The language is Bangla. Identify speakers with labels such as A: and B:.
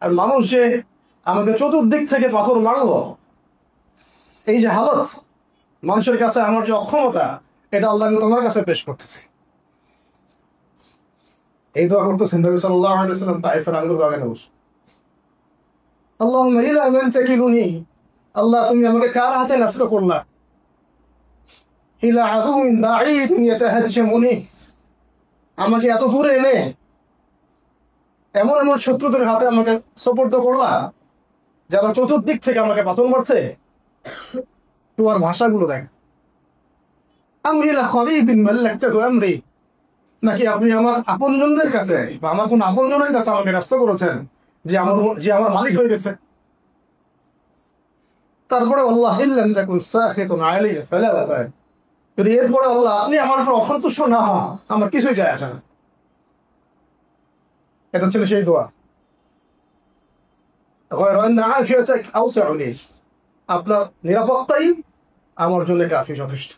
A: আর মানুষ যে আমাকে চতুর্দিক থেকে পাথর মারলো, এই যে হালত, মানুষের কাছে আমার যে অক্ষমতা, এটা আল্লাহ তোমার কাছে পেশ করতেছে। এই দোয়া করতেছেন নবী সাল্লাল্লাহু আলাইহি ওয়াসাল্লাম তায়েফের আঙ্গুর বাগানে বসে। আল্লাহুম্মা ইলা মান তাকিলুনি, আল্লাহ তুমি আমাকে কার হাতে ন্যস্ত করলা? ইলা আদুইন বাঈদিন ইয়াতাহাজ্জামুনি, আমাকে এত দূরে এনে এমন এমন শত্রুদের হাতে আমাকে সোপর্দ করলা যারা চতুর্দিক থেকে আমাকে পাথর মারছে। তোমার ভাষাগুলো দেখ। আমি ইলা খরিবিন মাল্লাকতাহু আমরি, নাকি আপনি আমার আপনজনদের কাছে বা আমার কোন আপনজনের কাছে আমাকে ন্যস্ত করেছেন যে আমার মালিক হয়ে গেছে। তারপরে আল্লাহ ইল্লাম তাকুন সাখিতুন আলাইহি ফালা বা'দ, যদি এরপরে আল্লাহ আপনি আমার উপর অসন্তুষ্ট না হন, আমার কিছুই যায় আসে না। এটা ছিল সেই দোয়া। غير أن عافيتك أوسع لي, আপনার নিরাপত্তাই আমার জন্য কাফি, যথেষ্ট।